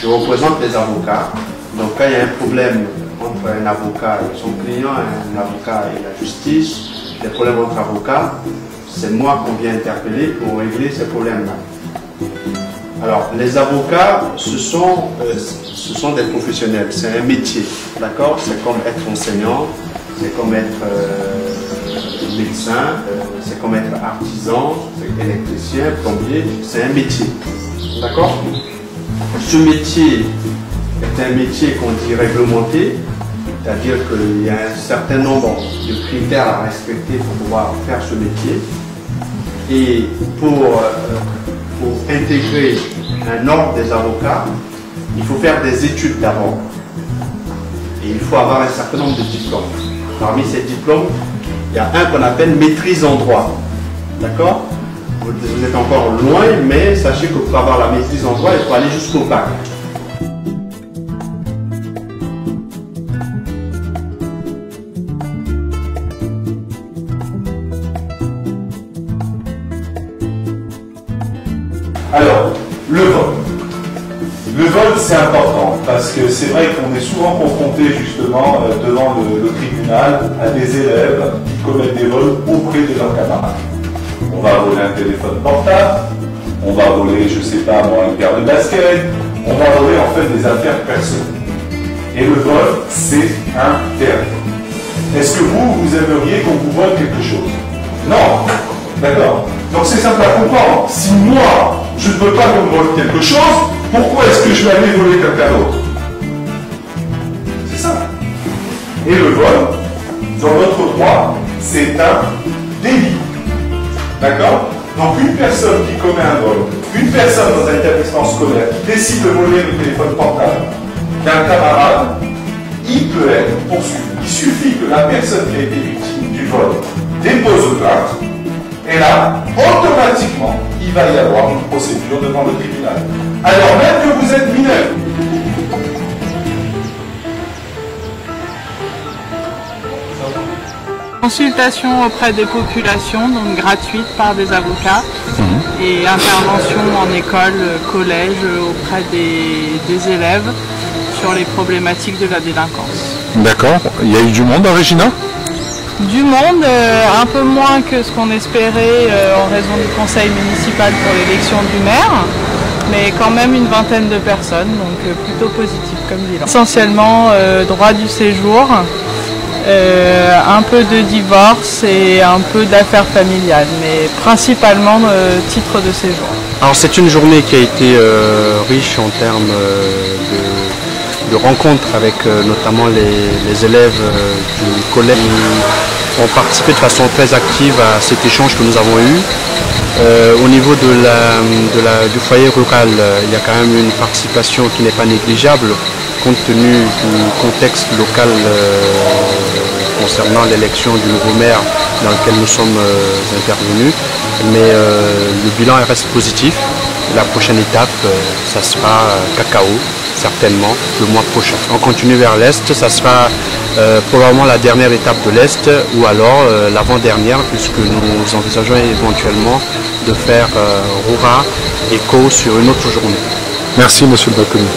Je représente les avocats. Donc quand il y a un problème entre un avocat et son client, un avocat et la justice, des problèmes entre avocats, c'est moi qu'on vient interpeller pour régler ces problèmes-là. Alors, les avocats, ce sont des professionnels, c'est un métier, d'accord? C'est comme être enseignant, c'est comme être médecin, c'est comme être artisan, électricien, plombier, c'est un métier, d'accord? Ce métier est un métier qu'on dit réglementé, c'est-à-dire qu'il y a un certain nombre de critères à respecter pour pouvoir faire ce métier. Et pour intégrer un ordre des avocats, il faut faire des études d'abord. Et il faut avoir un certain nombre de diplômes. Parmi ces diplômes, il y a un qu'on appelle maîtrise en droit. D'accord? Vous êtes encore loin, mais sachez que pour avoir la maîtrise en droit, il faut aller jusqu'au bac. Alors, le vol. Le vol, c'est important parce que c'est vrai qu'on est souvent confronté justement devant le tribunal à des élèves qui commettent des vols auprès de leurs camarades. On va voler un téléphone portable, on va voler, je sais pas moi, une paire de baskets, on va voler en fait des affaires personnelles. Et le vol, c'est interdit. Est-ce que vous aimeriez qu'on vous vole quelque chose? Non. D'accord. Donc c'est simple à comprendre. Si moi, je ne veux pas qu'on me vole quelque chose, pourquoi est-ce que je vais aller voler quelqu'un d'autre? C'est ça. Et le vol, dans notre droit, c'est un délit. D'accord? Donc une personne qui commet un vol, une personne dans un établissement scolaire qui décide de voler le téléphone portable d'un camarade, il peut être poursuivi. Il suffit que la personne qui a été victime du vol dépose plainte. Et là, automatiquement, il va y avoir une procédure devant le tribunal. Alors même que vous êtes mineur. Consultation auprès des populations, donc gratuite par des avocats, et intervention en école, collège, auprès des élèves sur les problématiques de la délinquance. D'accord. Il y a eu du monde à Regina? Du monde, un peu moins que ce qu'on espérait en raison du conseil municipal pour l'élection du maire, mais quand même une vingtaine de personnes, donc plutôt positif comme bilan. Essentiellement droit du séjour, un peu de divorce et un peu d'affaires familiales, mais principalement titre de séjour. Alors c'est une journée qui a été riche en termes de rencontres avec notamment les élèves du collège qui ont participé de façon très active à cet échange que nous avons eu. Au niveau du foyer rural, il y a quand même une participation qui n'est pas négligeable compte tenu du contexte local concernant l'élection du nouveau maire dans lequel nous sommes intervenus. Mais le bilan reste positif. La prochaine étape, ça sera Cacao, certainement, le mois prochain. On continue vers l'Est, ça sera probablement la dernière étape de l'Est ou alors l'avant-dernière, puisque nous envisageons éventuellement de faire Roura et Co sur une autre journée. Merci, monsieur le Baconnier.